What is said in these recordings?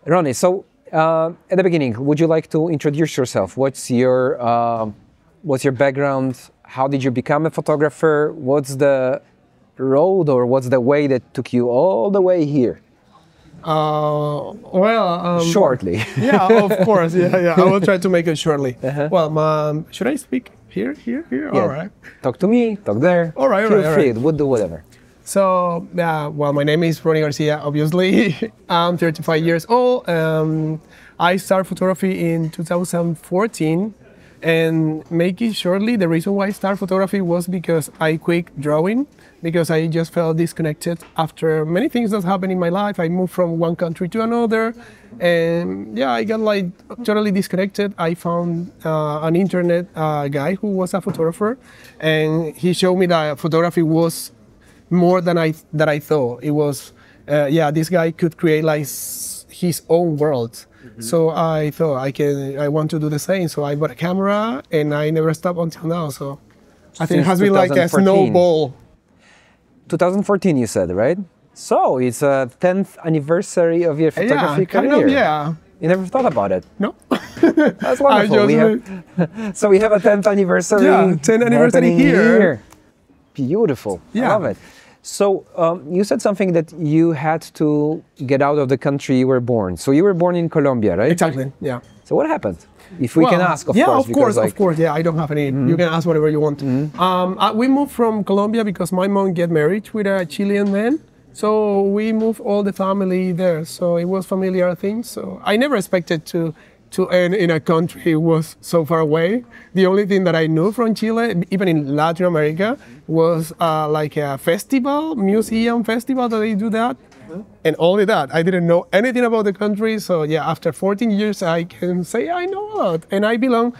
Ronny, so at the beginning, would you like to introduce yourself? What's your background? How did you become a photographer? What's the road or what's the way that took you all the way here? Shortly. Yeah, of course. Yeah. I will try to make it shortly. Well, should I speak here? Yeah. All right. Talk to me, talk there. All right. Feel free, we'll do whatever. So, well, my name is Ronny Garcia, obviously. I'm 35 years old. I started photography in 2014. And make it shortly, the reason why I started photography was because I quit drawing, because I just felt disconnected after many things that happened in my life. I moved from one country to another, and yeah, I got like totally disconnected. I found an internet guy who was a photographer, and he showed me that photography was more than I thought. It was, this guy could create like his own world. So I thought I want to do the same. So I bought a camera and I never stopped until now. So I think it has been like a snowball. 2014 you said, right? So it's a 10th anniversary of your photography career. Kind of, yeah. You never thought about it? No. That's wonderful. So we have a 10th anniversary. Yeah, 10th anniversary here. Beautiful. Yeah. I love it. So you said something that you had to get out of the country you were born. So you were born in Colombia, right? Exactly, yeah. So what happened? If we can ask, of course. Of course. Yeah, I don't have any. You can ask whatever you want. We moved from Colombia because my mom got married with a Chilean man. So we moved all the family there. So it was familiar things. So I never expected to end in a country was so far away. The only thing that I knew from Chile, even in Latin America, was like a museum festival that they do that. And only that. I didn't know anything about the country. So yeah, after 14 years, I can say I know a lot. And I belong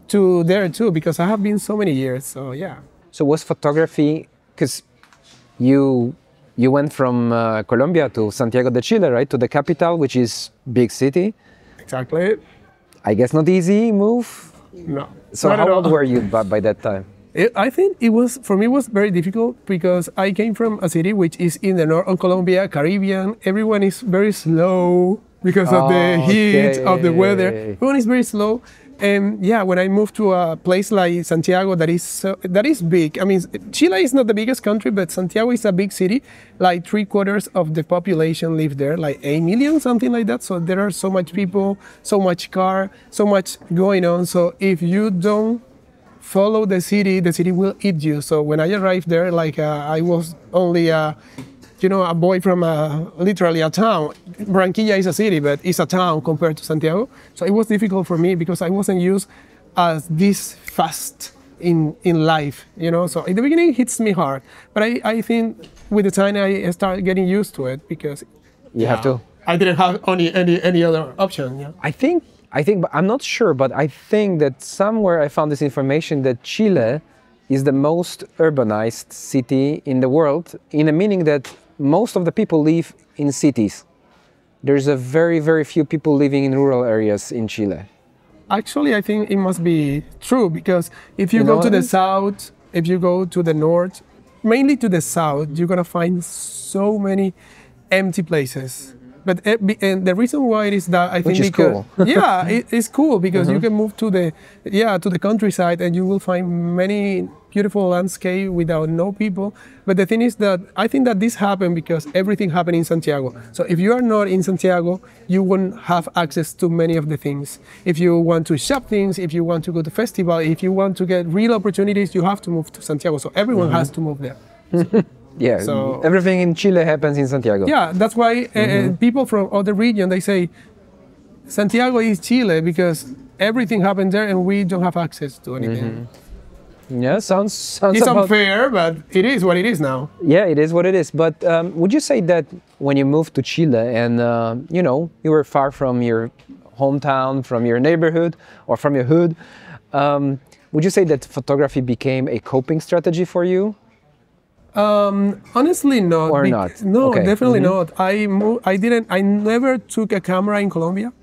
to there too, because I have been so many years. So yeah. So was photography, because you went from Colombia to Santiago de Chile, right? To the capital, which is big city. Exactly. I guess not easy move? No. So how old were you by that time? I think for me, it was very difficult because I came from a city which is in the north of Colombia, Caribbean. Everyone is very slow because of the heat, of the weather. Everyone is very slow. And yeah, when I moved to a place like Santiago, that is big. I mean, Chile is not the biggest country, but Santiago is a big city. Like 3/4 of the population live there, like 8 million, something like that. So there are so much people, so much car, so much going on. So if you don't follow the city will eat you. So when I arrived there, like I was only a boy from literally a town. Barranquilla is a city, but it's a town compared to Santiago. So it was difficult for me because I wasn't used as this fast in life, So in the beginning, it hits me hard. But I think with the time, I started getting used to it because you have to. I didn't have any other option. Yeah. I think, but I'm not sure, but I think that somewhere I found this information that Chile is the most urbanized city in the world, in the meaning that most of the people live in cities. There's a very, very few people living in rural areas in Chile. Actually, I think it must be true because if you go to the south, if you go to the north, mainly to the south, you're gonna find so many empty places. But and the reason why it is that I think cool. Yeah, it's cool because you can move to the countryside and you will find many beautiful landscape without no people. But the thing is that I think that this happened because everything happened in Santiago. So if you are not in Santiago, you won't have access to many of the things. If you want to shop things, if you want to go to festival, if you want to get real opportunities, you have to move to Santiago. So everyone has to move there. Yeah, so everything in Chile happens in Santiago. Yeah, that's why people from other region, they say Santiago is Chile because everything happens there and we don't have access to anything. Yeah, sounds it's unfair, but it is what it is now. Yeah, it is what it is. But would you say that when you moved to Chile and you were far from your hometown, from your neighborhood, or from your hood, would you say that photography became a coping strategy for you? Honestly, not. Or not? No, okay. Definitely not. I never took a camera in Colombia.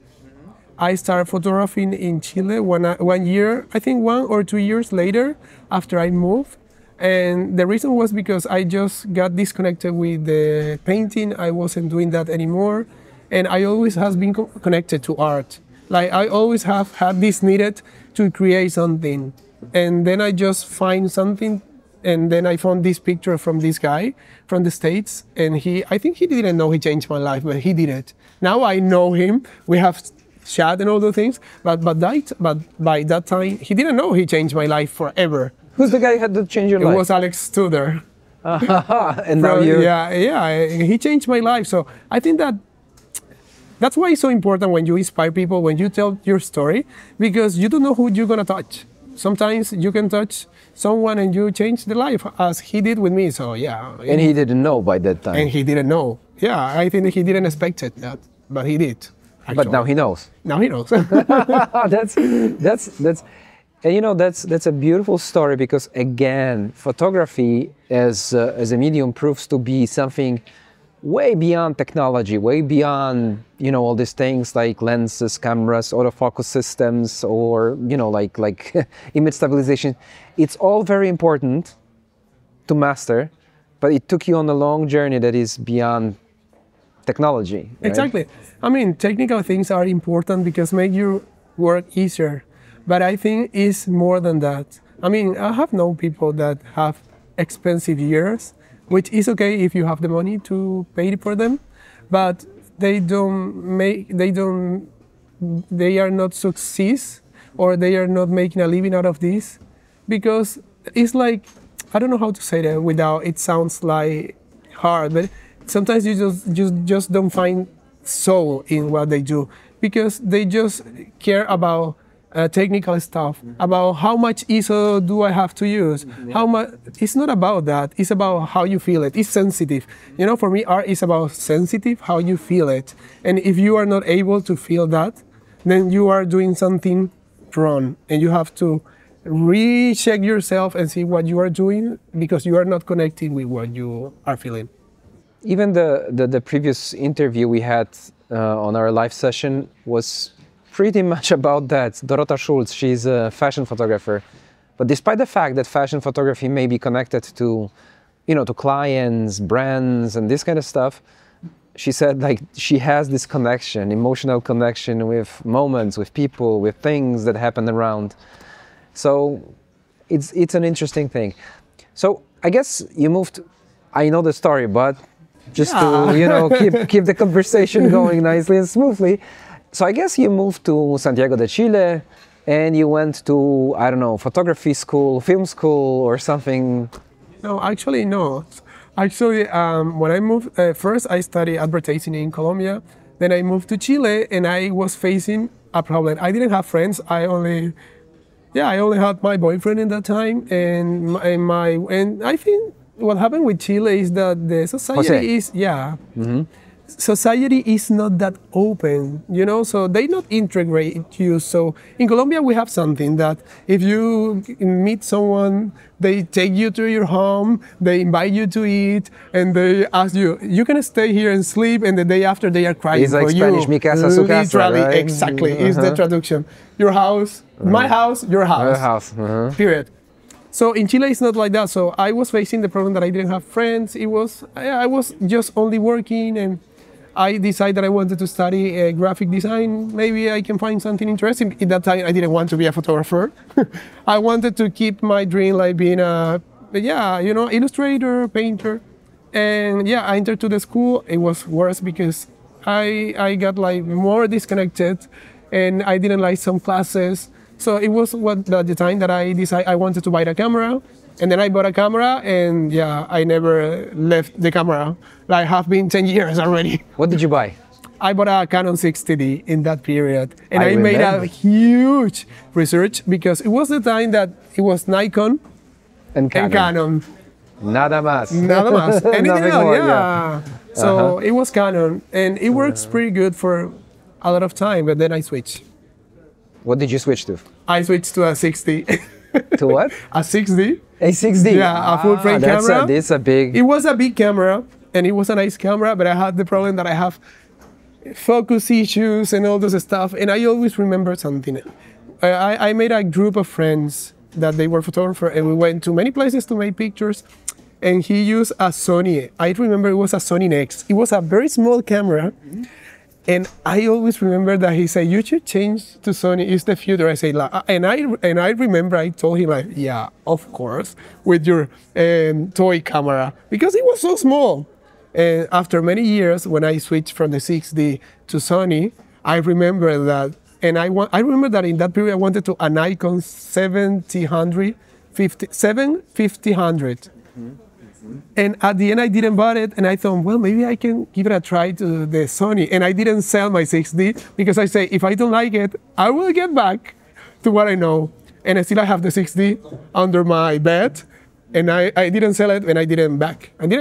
I started photographing in Chile 1 year, I think 1 or 2 years later after I moved. And the reason was because I just got disconnected with the painting. I wasn't doing that anymore. and I always has been connected to art. Like I always have had this needed to create something, and then I just find something, and then I found this picture from this guy from the States, and I think he didn't know he changed my life, but he did it. Now I know him. We have chat and all those things, but by that time he didn't know he changed my life forever. Who's the guy who had to change your life? It was Alex Studer. And now you... Yeah, he changed my life. So I think that's why it's so important when you inspire people, when you tell your story, because you don't know who you're gonna touch. Sometimes you can touch someone and you change their life, as he did with me. So yeah. And he didn't know by that time. And he didn't know. Yeah, I think he didn't expect it, that, but he did. Actually. But now he knows. Now he knows. that's and you know, that's a beautiful story, because again, photography as a medium proves to be something way beyond technology, way beyond, you know, all these things like lenses, cameras, autofocus systems, or, you know, like image stabilization. It's all very important to master, but it took you on a long journey that is beyond technology. Right? Exactly. I mean, technical things are important because make your work easier. But I think it's more than that. I mean, I have known people that have expensive gears, which is okay if you have the money to pay for them, but they are not success, or they are not making a living out of this, because it's like, I don't know how to say that without it sounds like hard, but sometimes you just don't find soul in what they do, because they just care about technical stuff, about how much ISO do I have to use, how much. It's not about that, it's about how you feel it. It's sensitive. You know, for me, art is about sensitive, how you feel it. And if you are not able to feel that, then you are doing something wrong, and you have to recheck yourself and see what you are doing, because you are not connecting with what you are feeling. Even the previous interview we had on our live session was pretty much about that. Dorota Schulz, she's a fashion photographer. But despite the fact that fashion photography may be connected to, you know, to clients, brands, and this kind of stuff, she said like she has this connection, emotional connection with moments, with people, with things that happen around. So it's an interesting thing. So I guess you moved, I know the story, but just to, you know, keep the conversation going nicely and smoothly. So I guess you moved to Santiago de Chile, and you went to, I don't know, photography school, film school, or something. No, actually no. Actually, when I moved, first I studied advertising in Colombia. Then I moved to Chile, and I was facing a problem. I didn't have friends. I only had my boyfriend in that time, and I think what happened with Chile is that the society society is not that open, you know, so they not integrate you. So in Colombia we have something that if you meet someone, they take you to your home, they invite you to eat, and they ask you, you can stay here and sleep, and the day after they are crying it's like for Spanish, you. Mi casa, su casa, right? Exactly, is the traduction. Your house, my house, your house. Your house. Period. So in Chile it's not like that. So I was facing the problem that I didn't have friends. I was just only working, and I decided that I wanted to study graphic design. Maybe I can find something interesting. At that time, I didn't want to be a photographer. I wanted to keep my dream like being a, illustrator, painter. And yeah, I entered to the school. It was worse because I got like more disconnected, and I didn't like some classes. So it was the time that I decided I wanted to buy a camera. And then I bought a camera, and yeah, I never left the camera. Like, have been 10 years already. What did you buy? I bought a Canon 60D in that period. And I made a huge research, because it was the time that it was Nikon and Canon. Nada más. Nada más. Anything else, more, yeah. So it was Canon, and it works pretty good for a lot of time, but then I switched. What did you switch to? I switched to a 60. To what? A 60. A 6D? Yeah, a full frame camera. It's a big... It was a big camera, and it was a nice camera, but I had the problem that I have focus issues and all this stuff, and I always remember something. I made a group of friends that they were photographers, and we went to many places to make pictures, and he used a Sony. I remember it was a Sony Nex. It was a very small camera, And I always remember that he said, "You should change to Sony. It's the future." I say, and I remember I told him like, "Yeah, of course, with your toy camera," because it was so small. And after many years, when I switched from the 6D to Sony, I remember that, and I remember that in that period I wanted to an Nikon 70-100, 750-100. And at the end, I didn't buy it, and I thought, well, maybe I can give it a try to the Sony. And I didn't sell my 6D because I say, if I don't like it, I will get back to what I know. And I have the 6D under my bed, and I didn't sell it, and I didn't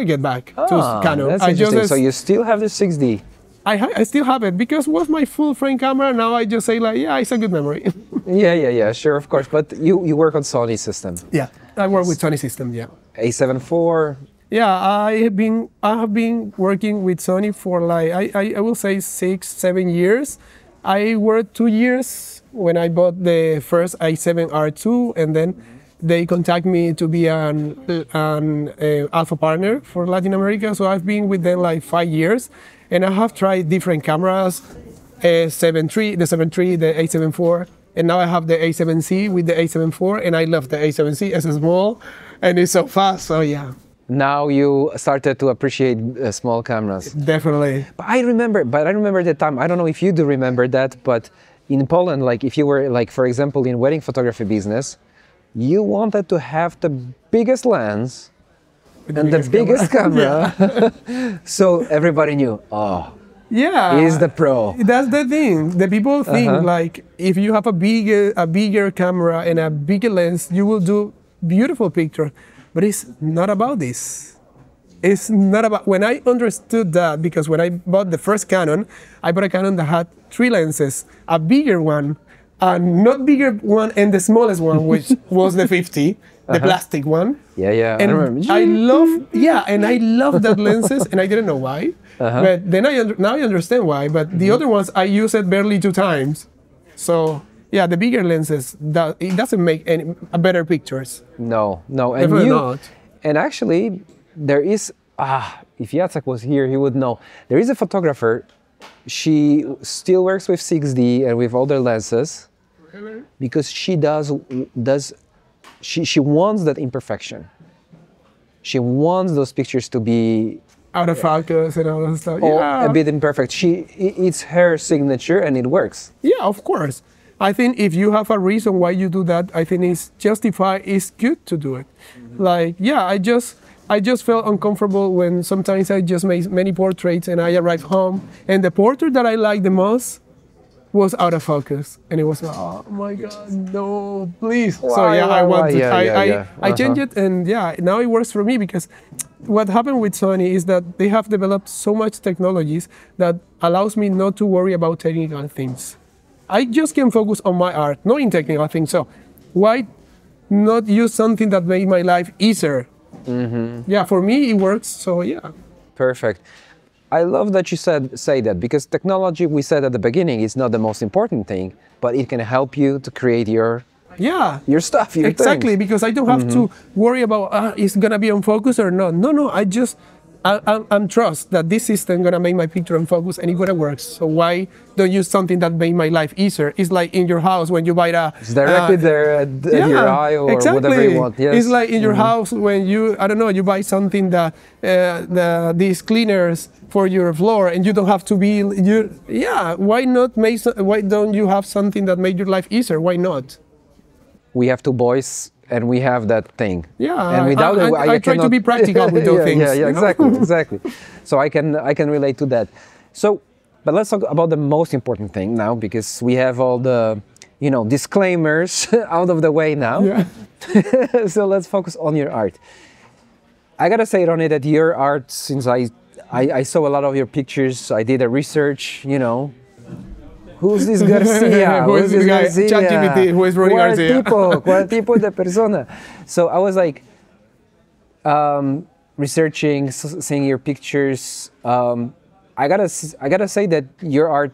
get back to Canon. That's interesting. So you still have the 6D? I still have it because it was my full frame camera. Now I just say like, yeah, it's a good memory. yeah, sure, of course. But you work on Sony system? Yeah, I work with Sony system, yeah. A7 IV? Yeah, I have been working with Sony for like, I will say 6-7 years. I worked 2 years when I bought the first i7R2, and then they contact me to be an Alpha Partner for Latin America. So I've been with them like 5 years, and I have tried different cameras, the 7 III, the A7 IV, and now I have the A7C with the A7 IV, and I love the A7C. It's small, and it's so fast, so yeah. Now you started to appreciate small cameras. Definitely. But I remember the time, I don't know if you do remember that, but in Poland, like if you were like, for example, in wedding photography business, you wanted to have the biggest lens and the biggest camera. Yeah. So everybody knew, yeah, he's the pro. That's the thing. The people think like if you have a bigger camera and a bigger lens, you will do beautiful pictures. But it's not about this. It's not about, when I understood that, because when I bought the first Canon, I bought a Canon that had 3 lenses, a bigger one, a not bigger one, and the smallest one, which was the 50, the plastic one. Yeah, and I remember. I love that lenses, and I didn't know why. But then now I understand why. But the other ones, I use it barely 2 times. So yeah, the bigger lenses, it doesn't make any better pictures. No, and definitely not. And actually, there is, if Jacek was here, he would know. There is a photographer, she still works with 6D and with other lenses, because she she wants that imperfection. She wants those pictures to be out of focus and all that stuff. A bit imperfect. It's her signature and it works. Yeah, of course. I think if you have a reason why you do that, I think it's justified, it's good to do it. Like, yeah, I just felt uncomfortable when sometimes I just made many portraits and I arrived home and the portrait that I liked the most was out of focus. And it was like, oh my God, no, please. So yeah, I changed it, and yeah, now it works for me, because what happened with Sony is that they have developed so much technologies that allows me not to worry about technical things. I just can focus on my art, not in technical things. So why not use something that made my life easier? Yeah, for me it works, so yeah. Perfect. I love that you say that, because technology, we said at the beginning, is not the most important thing, but it can help you to create your stuff, your exactly, things. Because I don't have to worry about it's gonna be on focus or not. No, I'm trust that this system gonna make my picture on focus and it's gonna work. So why don't use something that made my life easier? It's like in your house when you buy it's directly there at your eye or whatever you want. Yes. It's like in your house when you buy something that these cleaners for your floor and you don't have to be why don't you have something that made your life easier? Why not? We have 2 boys. And we have that thing. Yeah, and without I try to be practical with those things. Yeah, exactly. So I can relate to that. So, but let's talk about the most important thing now, because we have all the, disclaimers out of the way now. Yeah. So let's focus on your art. I gotta say, Ronny, that your art, since I saw a lot of your pictures, I did a research, Who's this Garcia? Who is this guy? ChatGPT, who is Ronny Garcia? ¿Cuál tipo de persona? So I was like researching, seeing your pictures. I gotta say that your art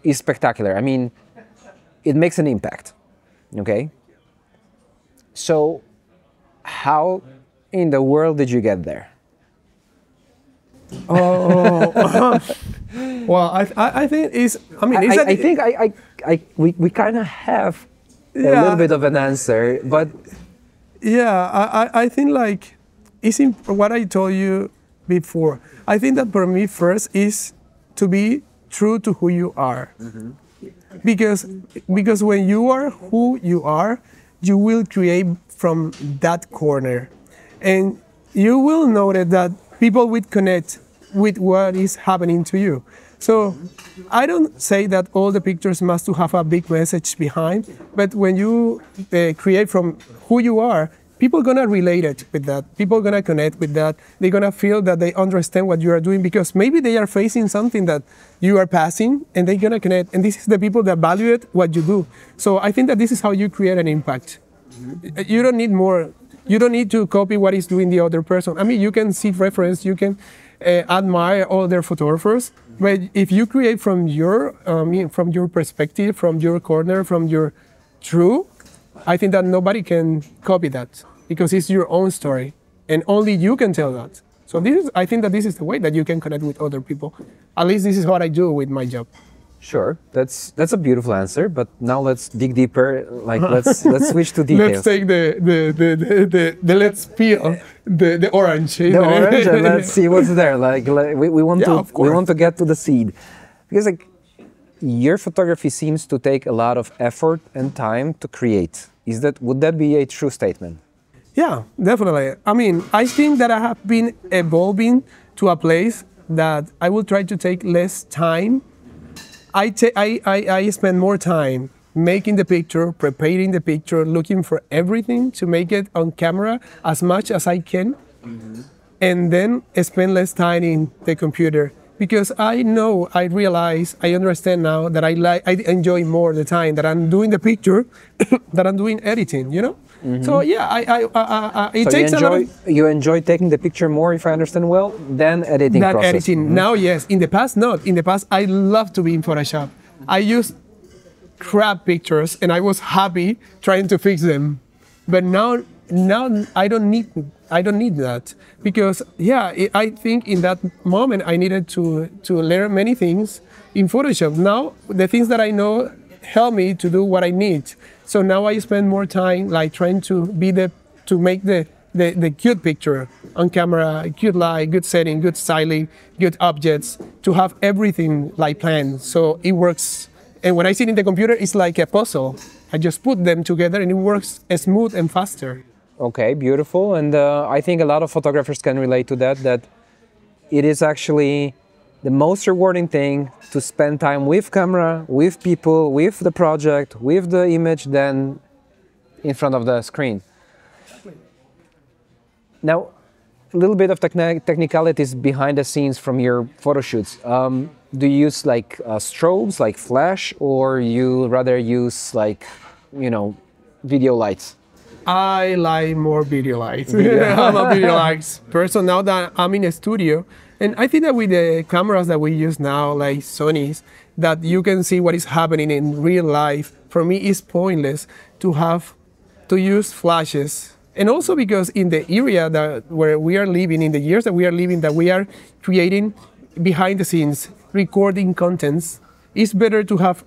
is spectacular. I mean, it makes an impact. Okay. So, how in the world did you get there? Well, I think it's. I mean, I think we kind of have a little bit of an answer, but yeah, I think like it's in what I told you before. I think that for me first is to be true to who you are, because when you are who you are, you will create from that corner, and you will notice that people will connect with what is happening to you. So I don't say that all the pictures must to have a big message behind, but when you create from who you are, people are gonna relate it with that. People are gonna connect with that. They're gonna feel that they understand what you are doing because maybe they are facing something that you are passing and they're gonna connect. And this is the people that value it, what you do. So I think that this is how you create an impact. You don't need more. You don't need to copy what is doing the other person. I mean, you can see reference, you can admire other photographers, but if you create from your perspective, from your corner, from your true, I think that nobody can copy that because it's your own story, and only you can tell that. So I think that this is the way that you can connect with other people. At least this is what I do with my job. Sure, that's a beautiful answer. But now let's dig deeper. Like let's switch to details. Let's take let's peel the orange. The orange, and let's see what's there. Like we want to get to the seed, because like your photography seems to take a lot of effort and time to create. Would that be a true statement? Yeah, definitely. I mean, I think that I have been evolving to a place that I will try to take less time. I spend more time making the picture, preparing the picture, looking for everything to make it on camera as much as I can, and then spend less time in the computer. Because I realize, I understand now that I enjoy more the time that I'm doing the picture that I'm doing editing, you know? So yeah, it takes a lot of... You enjoy taking the picture more, if I understand well, than editing process. Editing. Now, yes. In the past, not. In the past, I love to be in Photoshop. I used crap pictures and I was happy trying to fix them. But now I don't need that, because I think in that moment I needed to learn many things in Photoshop. Now the things that I know help me to do what I need. So now I spend more time like trying to make the cute picture on camera, cute light, good setting, good styling, good objects, to have everything like planned so it works. And when I sit in the computer, it's like a puzzle. I just put them together and it works smooth and faster. Okay, beautiful. And I think a lot of photographers can relate to that it is actually the most rewarding thing to spend time with camera, with people, with the project, with the image than in front of the screen. Now, a little bit of technicalities behind the scenes from your photo shoots. Do you use like strobes, like flash, or you rather use like, video lights? I like more video lights. I'm a video lights person now that I'm in a studio. And I think that with the cameras that we use now, like Sony's, that you can see what is happening in real life. For me, it's pointless to use flashes. And also because in the area where we are living, in the years that we are living, that we are creating behind the scenes, recording contents, it's better to have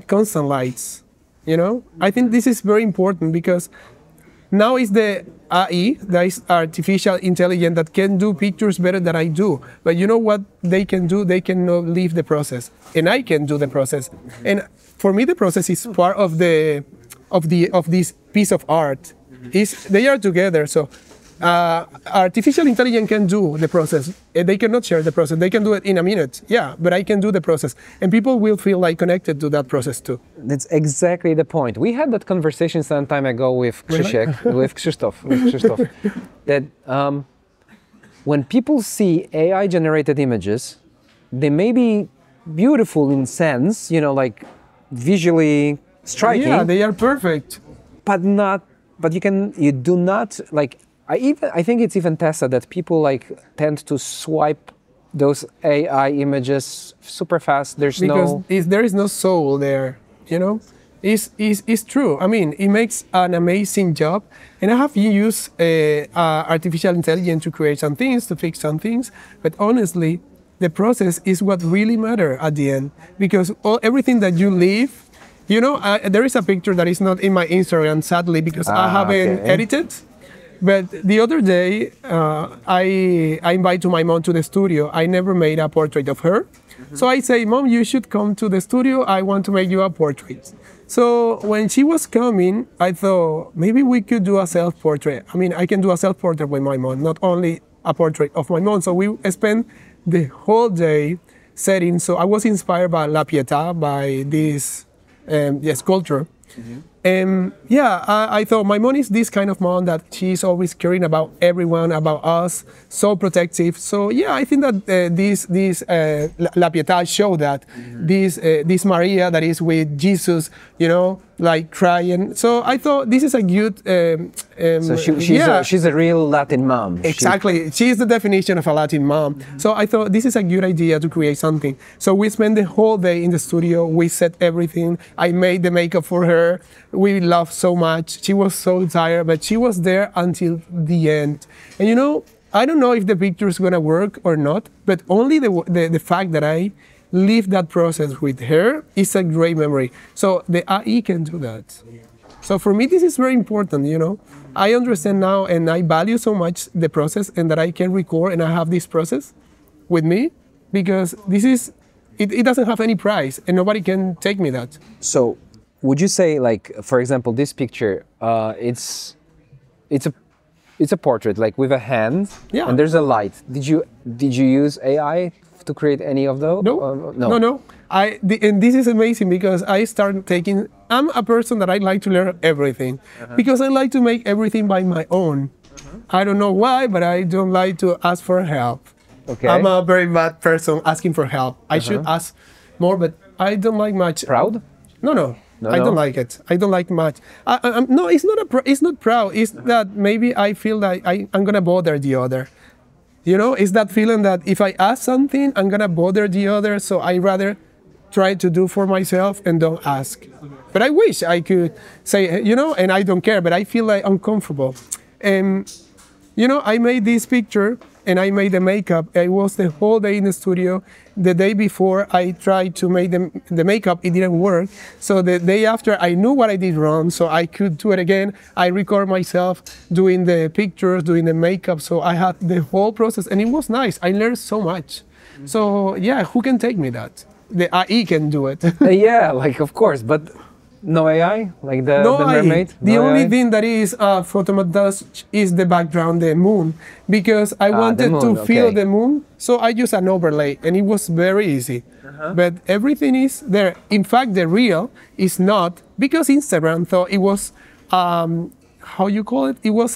constant lights. I think this is very important because now is the AI, that is artificial intelligence, that can do pictures better than I do. But you know what they can do? They can leave the process, and I can do the process. And for me, the process is part of this piece of art. They are together. So artificial intelligence can do the process. They cannot share the process. They can do it in a minute. Yeah, but I can do the process, and people will feel like connected to that process too. That's exactly the point. We had that conversation some time ago with Krzysztof, that when people see AI-generated images, they may be beautiful in sense, like visually striking. Yeah, they are perfect. But you do not like. I think it's even tested that people tend to swipe those AI images super fast. There is no soul there, It's true. I mean, it makes an amazing job, and I have used artificial intelligence to create some things, to fix some things. But honestly, the process is what really matters at the end, because everything that you leave, you know, there is a picture that is not in my Instagram, sadly, because I haven't edited. But the other day, I invited my mom to the studio. I never made a portrait of her. So I say, Mom, you should come to the studio. I want to make you a portrait. So when she was coming, I thought, maybe we could do a self-portrait. I mean, I can do a self-portrait with my mom, not only a portrait of my mom. So we spent the whole day setting. So I was inspired by La Pietà, by this sculpture. And yeah, I thought my mom is this kind of mom that she's always caring about everyone, about us, so protective. So yeah, I think that this La Pietà show that this Maria that is with Jesus, you know, like crying. So I thought this is a good. So she's a real Latin mom. Exactly, she is the definition of a Latin mom. So I thought this is a good idea to create something. So we spent the whole day in the studio. We set everything. I made the makeup for her. We laughed so much. She was so tired, but she was there until the end. And you know, I don't know if the picture is gonna work or not, but only the fact that I live that process with her is a great memory. So the AI can do that. So for me, this is very important, you know. I understand now and I value so much the process and that I can record and I have this process with me because this is, it doesn't have any price and nobody can take me that. So would you say, like, for example, this picture, it's a portrait, like with a hand, and there's a light. Did you use AI to create any of those? No, no. And this is amazing because I started taking. I'm a person that I like to learn everything because I like to make everything by my own. I don't know why, but I don't like to ask for help. Okay. I'm a very bad person asking for help. I should ask more, but I don't like much. Proud? No. I don't like it. I don't like much. No, it's not it's not proud. It's that maybe I feel like I'm gonna bother the other. You know, it's that feeling that if I ask something, I'm gonna bother the other. So I rather try to do for myself and don't ask. But I wish I could say, you know, and I don't care. But I feel like uncomfortable. And you know, I made this picture and I made the makeup. I was the whole day in the studio. The day before I tried to make the makeup, it didn't work. So the day after, I knew what I did wrong, so I could do it again. I record myself doing the pictures, doing the makeup. So I had the whole process and it was nice. I learned so much. So yeah, who can take me that? The AI can do it. Yeah, like of course, but no AI, like the mermaid? The only thing that is Photomat does is the background, the moon, because I wanted to feel the moon, so I used an overlay, and it was very easy. But everything is there. In fact, the real is not, because Instagram thought it was, how you call it? It was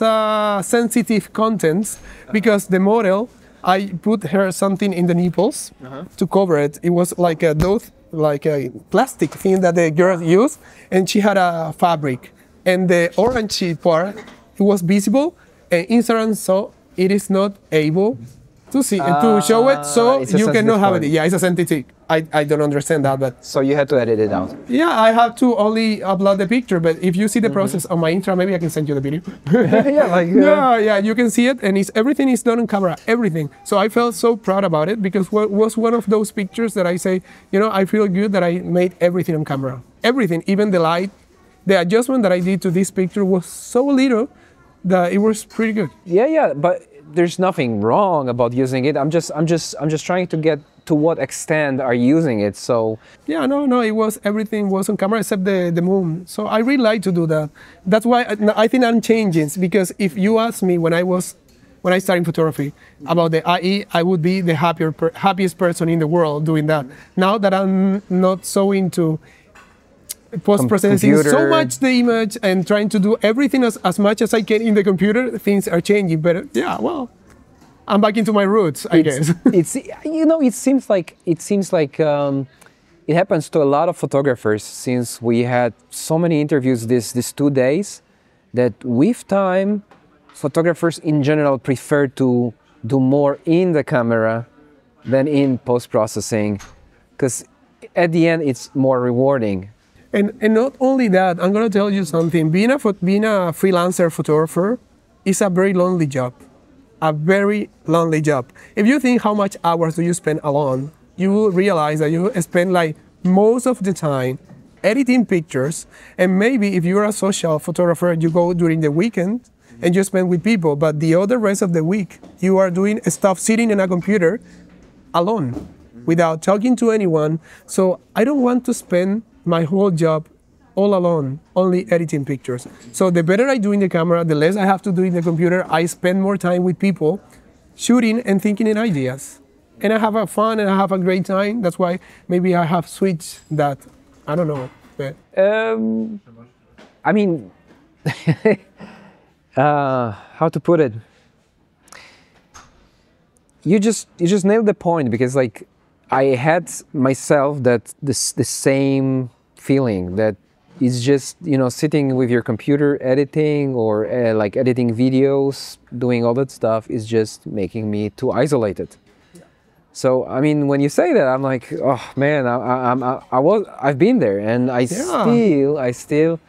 sensitive content, because the model, I put her something in the nipples to cover it. It was like a plastic thing that the girl used, and she had a fabric. And the orangey part, it was visible, and Instagram saw it is not able to see to show it, so you cannot have it. Yeah, it's a sensitive. I don't understand that, but so you had to edit it out. Yeah, I have to only upload the picture, but if you see the process on my Instagram, maybe I can send you the video. Yeah, you can see it, and everything is done on camera, everything. So I felt so proud about it because it was one of those pictures that I say, you know, I feel good that I made everything on camera, everything, even the light, the adjustment that I did to this picture was so little that it was pretty good. Yeah, but there's nothing wrong about using it. I'm just trying to get to what extent are you using it. So yeah, no, everything was on camera except the moon. So I really like to do that. That's why I think I'm changing, because if you ask me when I started photography about the AI, I would be the happiest person in the world doing that. Now that I'm not so into post-processing so much the image and trying to do everything as much as I can in the computer, things are changing. But yeah, well, I'm back into my roots, I guess. It's, you know, it seems like it happens to a lot of photographers, since we had so many interviews these 2 days, that with time, photographers in general prefer to do more in the camera than in post-processing, because at the end it's more rewarding. And not only that, I'm going to tell you something. Being a freelancer photographer is a very lonely job. a very lonely job. If you think how much hours do you spend alone, you will realize that you spend like most of the time editing pictures, and maybe if you're a social photographer, you go during the weekend and you spend with people, but the other rest of the week, you are doing stuff sitting in a computer alone, without talking to anyone. So I don't want to spend my whole job all alone, only editing pictures. So the better I do in the camera, the less I have to do in the computer. I spend more time with people, shooting and thinking in ideas. And I have a fun and I have a great time. That's why maybe I have switched that. I don't know. But I mean, how to put it? You just nailed the point, because like I had myself the same feeling that it's just, you know, sitting with your computer editing or like editing videos, doing all that stuff is just making me too isolated. Yeah. So I mean, when you say that, I'm like, oh man, I've been there, and I still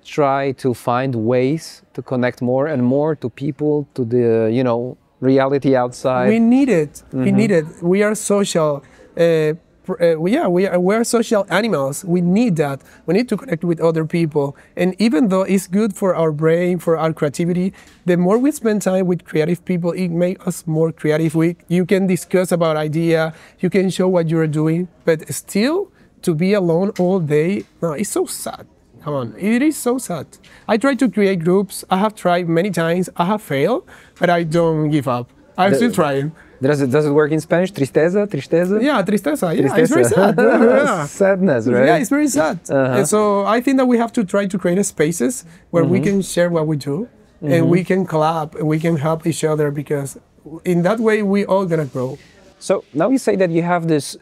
try to find ways to connect more and more to people, to the, you know, reality outside. We need it. We need it. We are social. We are social animals. We need that. We need to connect with other people. And even though it's good for our brain, for our creativity, the more we spend time with creative people, it makes us more creative. You can discuss about idea. You can show what you're doing. But still, to be alone all day, no, it's so sad. Come on, it is so sad. I try to create groups. I have tried many times. I have failed, but I don't give up. I'm still trying. Does it work in Spanish? Tristeza? Tristeza? Yeah, tristeza. Yeah, it's very sad. Yeah. Sadness, right? Yeah, it's very sad. And so I think that we have to try to create spaces where we can share what we do, and we can collab, and we can help each other, because in that way we all gonna grow. So now you say that you have this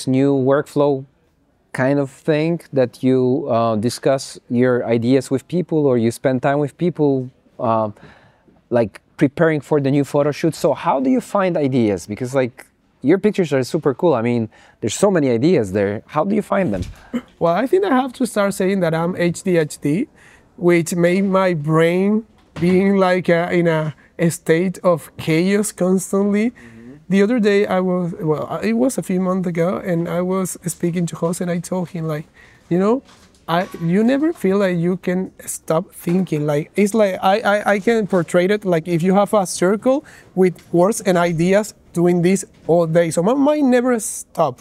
new workflow kind of thing, that you discuss your ideas with people, or you spend time with people, like preparing for the new photo shoot. So how do you find ideas? Because like your pictures are super cool. I mean, there's so many ideas there. How do you find them? Well, I think I have to start saying that I'm ADHD, which made my brain being like in a state of chaos constantly. The other day it was a few months ago, and I was speaking to Jose, and I told him, like, you know, you never feel like you can stop thinking. Like, it's like I can portray it like if you have a circle with words and ideas doing this all day. So my mind never stop.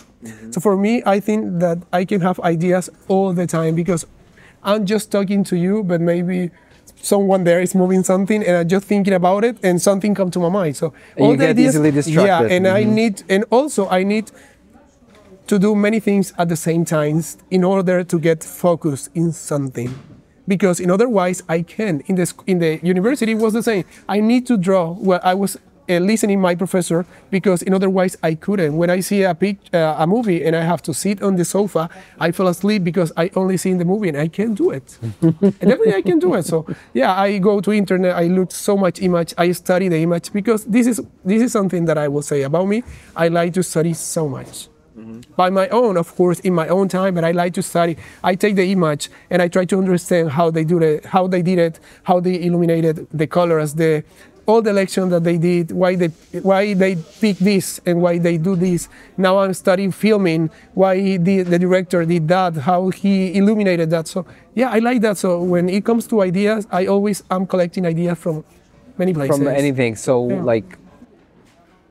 So for me, I think that I can have ideas all the time, because I'm just talking to you, but maybe someone there is moving something, and I'm just thinking about it, and something comes to my mind. So all the ideas, easily distracted. Yeah, and I need to do many things at the same time in order to get focused in something, because otherwise I can. In the university it was the same. I need to draw. Well, I was listening my professor, because otherwise I couldn't. When I see a movie and I have to sit on the sofa, I fall asleep because I only see in the movie, and I can't do it. And definitely I can do it. So yeah, I go to internet, I look so much image, I study the image, because this is something that I will say about me. I like to study so much. By my own, of course, in my own time, but I like to study. I take the image and I try to understand how they did it, how they illuminated the colors, all the election that they did, why they pick this and why they do this. Now I'm studying filming, why the director did that, how he illuminated that. So yeah, I like that. So when it comes to ideas, I'm collecting ideas from many places. From anything. So yeah. Like,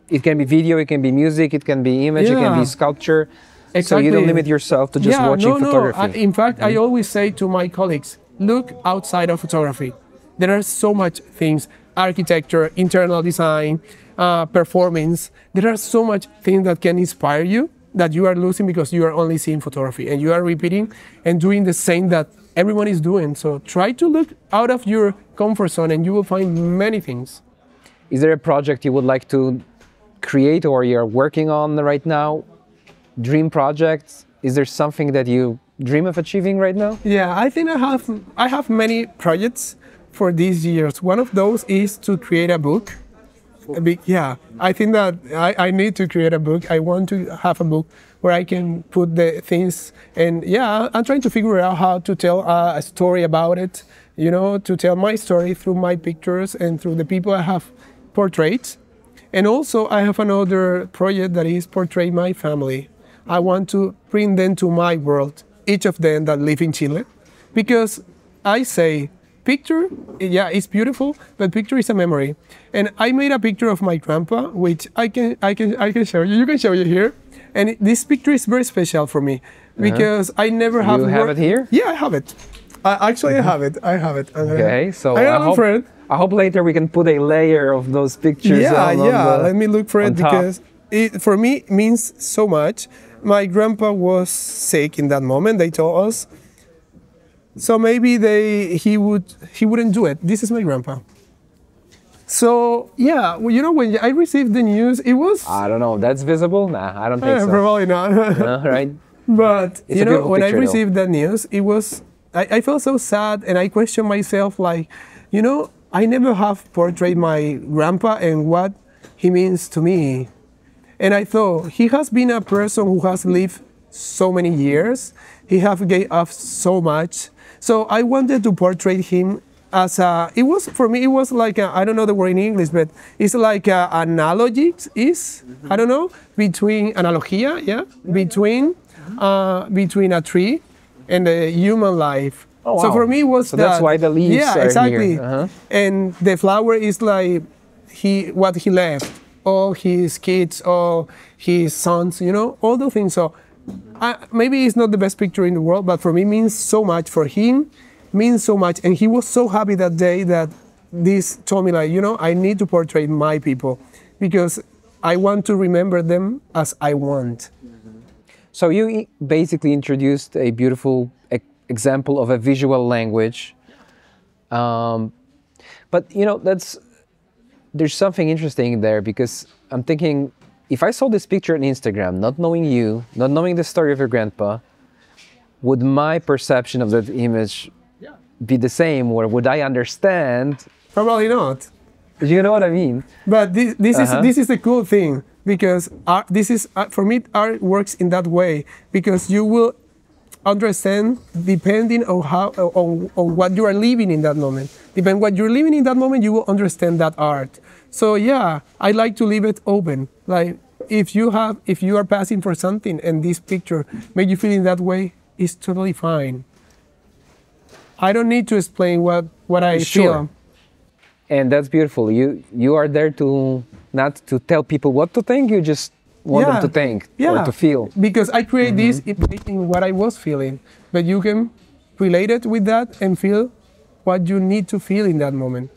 it can be video, it can be music, it can be image, it can be sculpture. Exactly. So you don't limit yourself to just watching photography. In fact, I always say to my colleagues, look outside of photography. There are so much things: architecture, internal design, performance. There are so much things that can inspire you that you are losing because you are only seeing photography, and you are repeating and doing the same that everyone is doing. So try to look out of your comfort zone, and you will find many things. Is there a project you would like to create, or you're working on right now? Dream projects? Is there something that you dream of achieving right now? Yeah, I think I have many projects for these years. One of those is to create a book. I think that I need to create a book. I want to have a book where I can put the things, and yeah, I'm trying to figure out how to tell a story about it, you know, to tell my story through my pictures and through the people I have portraits. And also I have another project that is portray my family. I want to bring them to my world, each of them that live in Chile. Because I say, picture, yeah, it's beautiful, but picture is a memory. And I made a picture of my grandpa, which I can show you. You can show you here. And this picture is very special for me because I never have. You have it here? Yeah, I have it. Actually, I have it. I have it. Okay, so I hope later we can put a layer of those pictures. Yeah, let me look for it because it, for me, means so much. My grandpa was sick in that moment. They told us. So maybe he wouldn't do it. This is my grandpa. So yeah, well, you know, when I received the news, it was. I don't know. That's visible? Nah, I don't think so. Probably not. No, right? But it's you know, when picture, I received that news, it was. I felt so sad, and I questioned myself, like, you know, I never have portrayed my grandpa and what he means to me. And I thought he has been a person who has lived so many years. He has gave up so much. So I wanted to portray him as a, it was, for me, it was like a, I don't know the word in English, but it's like an analogy, I don't know, between, analogía, yeah? Between a tree and a human life. Oh, wow. So for me, it was so that's why the leaves are exactly. Here. And the flower is like what he left, all his kids, all his sons, you know, all those things. So maybe it's not the best picture in the world, but for me, it means so much. For him, means so much. And he was so happy that day that this told me, like, you know, I need to portray my people because I want to remember them as I want. So you basically introduced a beautiful example of a visual language. But, you know, there's something interesting there because I'm thinking, if I saw this picture on Instagram, not knowing you, not knowing the story of your grandpa, would my perception of that image be the same, or would I understand? Probably not. You know what I mean? But this is the cool thing because art, for me, art works in that way because you will understand depending on how on what you are living in that moment. Depending what you're living in that moment, you will understand that art. So yeah, I like to leave it open. Like if you are passing for something and this picture makes you feel in that way, it's totally fine. I don't need to explain what I feel. And that's beautiful. You are there to not to tell people what to think. You just want them to think or to feel. Because I create this in what I was feeling, but you can relate it with that and feel what you need to feel in that moment.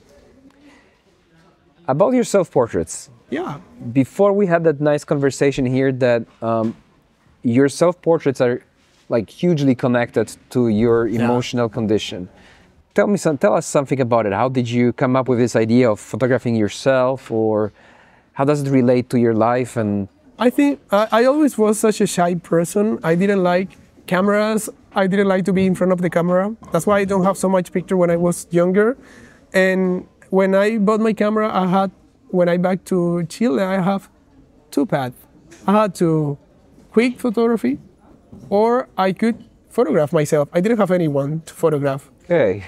About your self-portraits. Yeah. Before we had that nice conversation here that your self-portraits are like hugely connected to your emotional condition. Tell us something about it. How did you come up with this idea of photographing yourself, or how does it relate to your life? And I think I always was such a shy person. I didn't like cameras. I didn't like to be in front of the camera. That's why I don't have so much picture when I was younger. And when I bought my camera, when I back to Chile, I have two paths. I had to quick photography, or I could photograph myself. I didn't have anyone to photograph. Okay.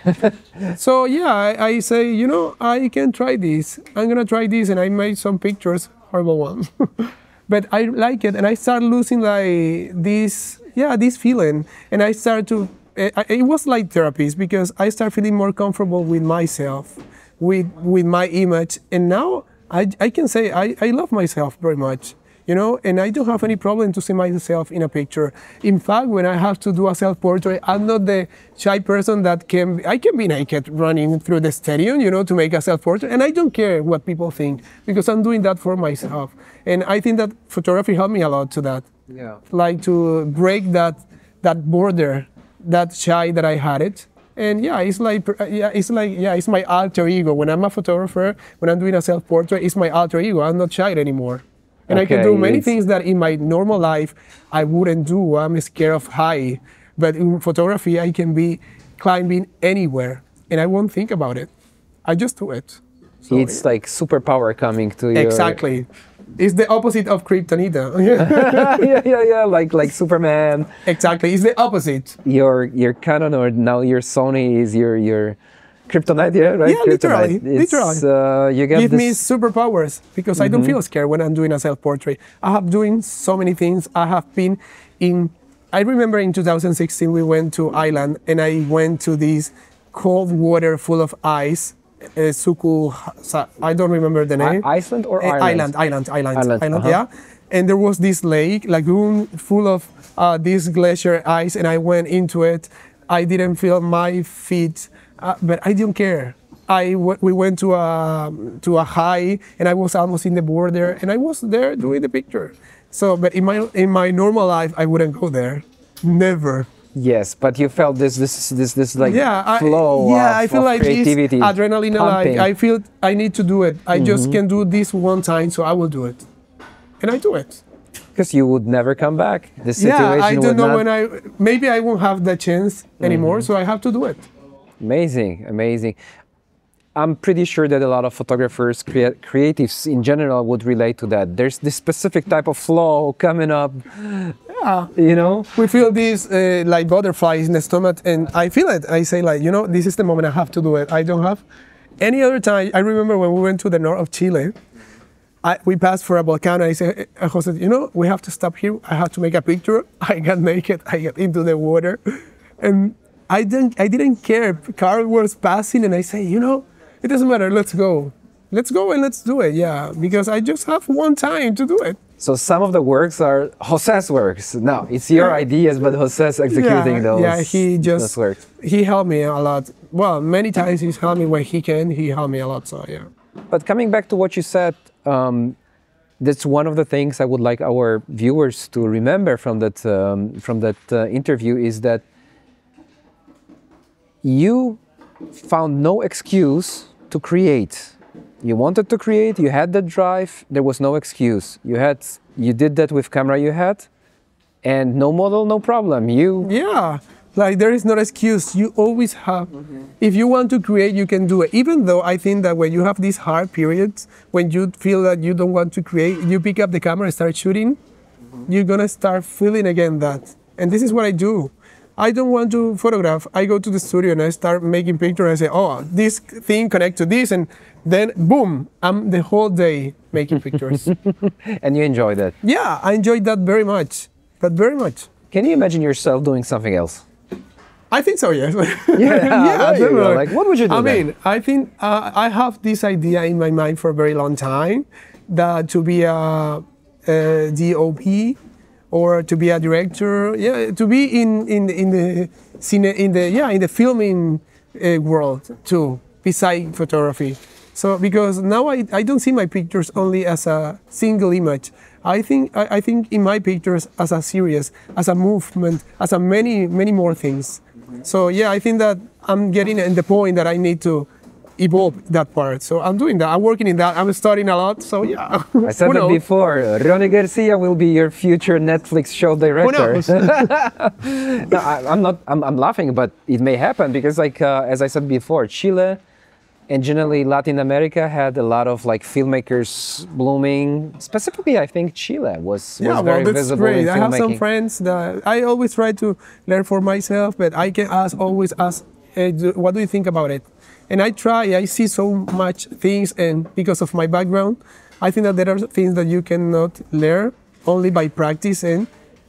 So yeah, I say, you know, I can try this. I'm gonna try this, and I made some pictures, horrible ones. But I like it, and I start losing like this feeling, and I start to. It was like therapy because I start feeling more comfortable with myself, with my image, and now I can say I love myself very much. You know, and I don't have any problem to see myself in a picture. In fact, when I have to do a self-portrait, I'm not the shy person I can be naked running through the stadium, you know, to make a self-portrait. And I don't care what people think because I'm doing that for myself. And I think that photography helped me a lot to that. Yeah. Like to break that border, that shy that I had it. And yeah, it's my alter ego. When I'm a photographer, when I'm doing a self-portrait, it's my alter ego. I'm not shy anymore. And I can do many things that in my normal life I wouldn't do. I'm scared of high. But in photography, I can be climbing anywhere and I won't think about it. I just do it. So, it's like superpower coming to you. Exactly. It's the opposite of Kryptonita. yeah, like Superman. Exactly, it's the opposite. Your Canon or now your Sony is your kryptonite, yeah, right? Yeah, literally, literally. You get Give me this. superpowers because I don't feel scared when I'm doing a self-portrait. I have doing so many things. I have been in. I remember in 2016 we went to Ireland and I went to this cold water full of ice. I don't remember the name. Iceland or Ireland? Ireland, yeah. And there was this lake, lagoon, full of this glacier ice, and I went into it. I didn't feel my feet, but I didn't care. We went to a high, and I was almost in the border, and I was there doing the picture. So, but in my normal life, I wouldn't go there, never. Yes, but you felt this like flow I feel of like creativity, this adrenaline. pumping. Like I feel I need to do it. I just can do this one time, so I will do it, and I do it. Because you would never come back. The situation I don't know not... when maybe I won't have the chance anymore, so I have to do it. Amazing, amazing. I'm pretty sure that a lot of photographers, creatives in general would relate to that. There's this specific type of flow coming up, you know? We feel these like butterflies in the stomach, and I feel it. I say like, this is the moment I have to do it. I don't have any other time. I remember when we went to the north of Chile, we passed for a volcano. I said, Jose, we have to stop here. I have to make a picture. I got naked. I got into the water, and I didn't care. Car was passing, and I say, it doesn't matter. Let's go and let's do it. Yeah, because I just have one time to do it. So some of the works are Jose's works. No, it's your ideas, but Jose's executing those. Yeah, those works. He helped me a lot. Well, many times he's helped me when he can. He helped me a lot. So yeah. But coming back to what you said, that's one of the things I would like our viewers to remember from that interview is that you found no excuse to create. You wanted to create, you had that drive, there was no excuse. You did that with camera you had, and no model, no problem. Yeah, like there is no excuse. You always have, if you want to create, you can do it. Even though I think that when you have these hard periods, when you feel that you don't want to create, you pick up the camera and start shooting, you're gonna start feeling again that. And this is what I do. I don't want to photograph. I go to the studio and I start making pictures. I say, oh, this thing connects to this, and then boom, I'm the whole day making pictures. And you enjoy that? Yeah, I enjoyed that very much, but very much. Can you imagine yourself doing something else? I think so, yes. Yeah, like what would you do? I think I have this idea in my mind for a very long time, that to be a DOP, or to be a director, to be in the filming world too, beside photography. So because now I don't see my pictures only as a single image. I think in my pictures as a series, as a movement, as a many more things. So yeah, I think that I'm getting at the point that I need to evolve that part. So I'm doing that. I'm working in that. I'm studying a lot. So yeah. I said that before. Ronny Garcia will be your future Netflix show director. No, I'm laughing, but it may happen because, like as I said before, Chile and generally Latin America had a lot of like filmmakers blooming. Specifically, I think Chile was very visible great. in filmmaking. I have some friends that I always try to learn for myself, but I can always ask, what do you think about it? And I see so much things, and because of my background, I think that there are things that you cannot learn only by practice and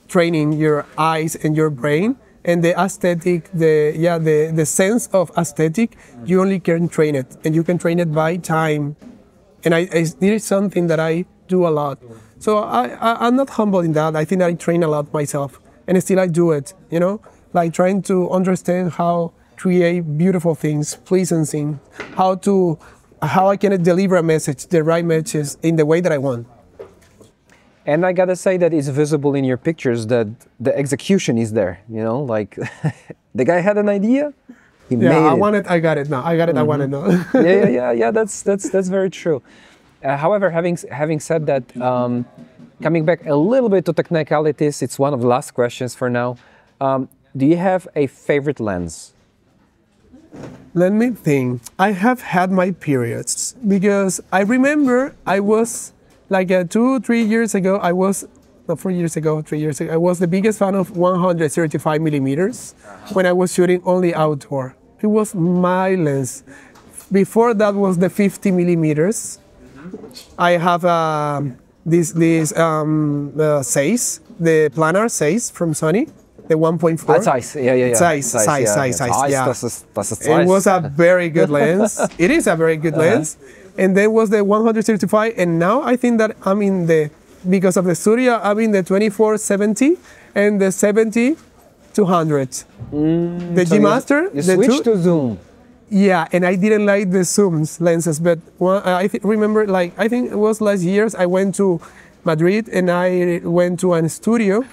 training your eyes and your brain. And the aesthetic, the sense of aesthetic, you only can train it, and you can train it by time. And this is something that I do a lot. So I'm not humble in that. I think I train a lot myself, and still I do it, like trying to understand how create beautiful things, pleasing things, how I can deliver a message, the right message in the way that I want. And I gotta say that it's visible in your pictures that the execution is there, like the guy had an idea, he made it. I got it now. I want it now. yeah, that's very true. However, having said that, coming back a little bit to technicalities, it's one of the last questions for now. Do you have a favorite lens? Let me think. I have had my periods, because I remember I was like 3 years ago, I was the biggest fan of 135 millimeters when I was shooting only outdoor. it was my lens. Before that was the 50 millimeters. I have this 6, the planar 6 from Sony, the 1.4. Size, yeah. Size, yeah. That's a size. It was a very good lens. It is a very good lens. And then was the 135, and now I think that I'm in the, because of the studio, I'm in the 24-70 and the 70-200. The So G Master. You switched to zoom. Yeah, and I didn't like the zooms lenses, but remember, like, I think it was last year's, I went to Madrid and I went to a studio,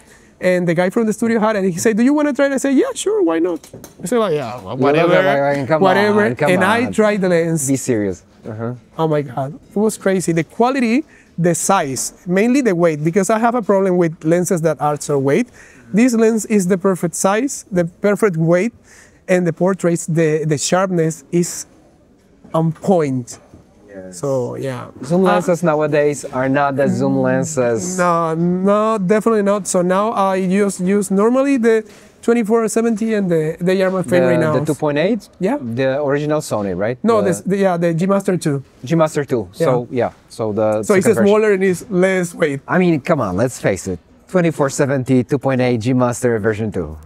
and the guy from the studio had it, and he said, "Do you want to try it?" I said, "Yeah, sure, why not?" I said, like, "Yeah, whatever, whatever." And I tried the lens. Be serious. Oh my God, it was crazy. The quality, the size, mainly the weight, because I have a problem with lenses that are so weight. This lens is the perfect size, the perfect weight, and the portraits, the sharpness is on point. Yes. So yeah. Zoom lenses nowadays are not the zoom lenses. No, definitely not. So now I just use normally the 24-70, and they are my favorite now. The 2.8? Yeah. The original Sony, right? No, the G Master 2. G Master 2. So yeah. So So it's smaller and it's less weight. I mean, come on, let's face it. 24-70, 2.8 G Master version 2.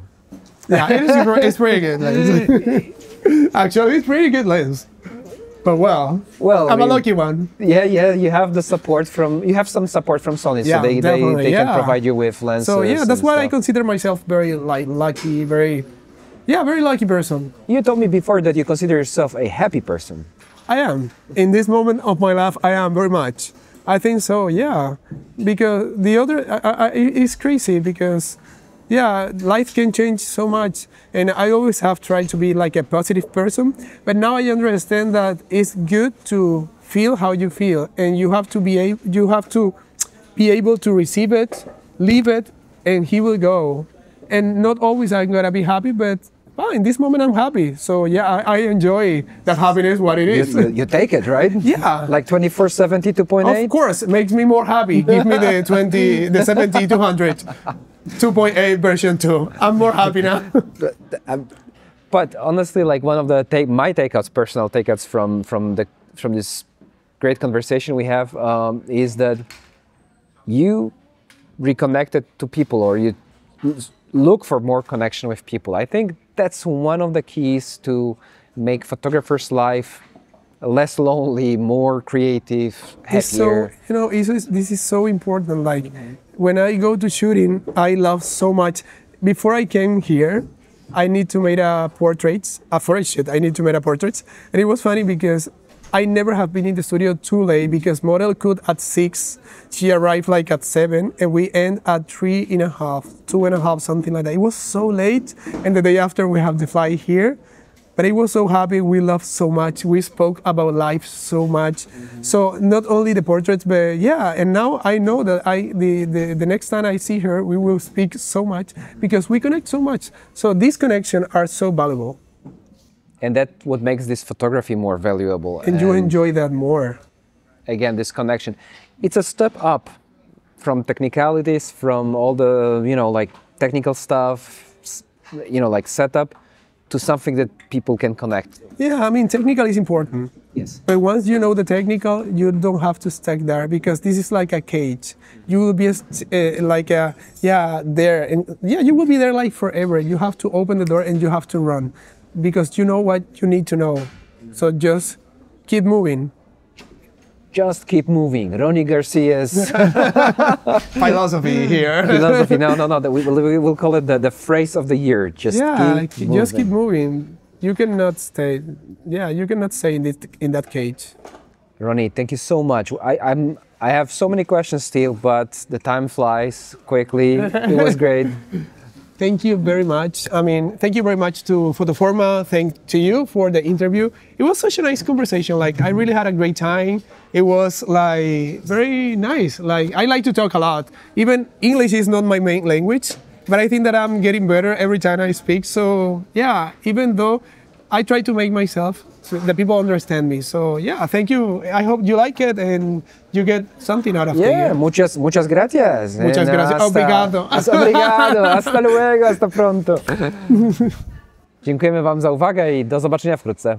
Yeah, it's pretty good lens. Actually, it's pretty good lens. But well, I'm a lucky one. Yeah, you have the support from, you have some support from Sony, Yeah, so they can provide you with lenses. So yeah, that's why I stuff. consider myself very lucky, very lucky person. You told me before that you consider yourself a happy person. I am. In this moment of my life, I am very much. I think so, yeah. Because the other, it's crazy because, yeah, life can change so much. And I always have tried to be like a positive person. But now I understand that it's good to feel how you feel. And you have to be able to receive it, leave it, and he will go. And not always I'm going to be happy, but well, in this moment I'm happy. So yeah, I enjoy that happiness, what it is. You take it, right? Yeah. Like 24-70, 2.8? Of course, it makes me more happy. Give me the 70-200, 2.8 version 2. I'm more happy now. But honestly, like one of the my takeouts, personal takeouts from this great conversation we have is that you reconnected to people, or you look for more connection with people. I think that's one of the keys to make photographer's life less lonely, more creative, happier. So, this is so important. Like when I go to shooting, I love so much. Before I came here, I need to make a portraits. For a shoot, I need to make a portraits. And it was funny because I never have been in the studio too late, because model could at 6, she arrived like at 7, and we end at 3.5, 2.5, something like that. It was so late, and the day after we have the flight here. But I was so happy, we loved so much, we spoke about life so much. So not only the portraits, but yeah, and now I know that the next time I see her, we will speak so much, because we connect so much. So these connections are so valuable. And that's what makes this photography more valuable. And you enjoy that more. Again, this connection. It's a step up from technicalities, from all the, like technical stuff, like setup, to something that people can connect. Yeah, I mean, technical is important. Yes. But once you know the technical, you don't have to stick there, because this is like a cage. You will be there. And yeah, you will be there like forever. You have to open the door and you have to run, because you know what you need to know. So just keep moving. Just keep moving. Ronny Garcia's philosophy here. Philosophy. No. We will call it the phrase of the year. Just keep moving. You cannot stay. Yeah, you cannot stay in that cage. Ronny, thank you so much. I have so many questions still, but the time flies quickly. It was great. Thank you very much. I mean, thank you very much to Fotoforma. Thank to you for the interview. It was such a nice conversation. Like, I really had a great time. It was like very nice. Like, I like to talk a lot. Even English is not my main language, but I think that I'm getting better every time I speak. So yeah, even though I try to make myself so that people understand me. So yeah, thank you. I hope you like it and you get something out of it. Yeah, muchas gracias. Muchas gracias. Obrigado. Obrigado. Hasta luego. Hasta pronto. Dziękujemy Wam za uwagę i do zobaczenia wkrótce.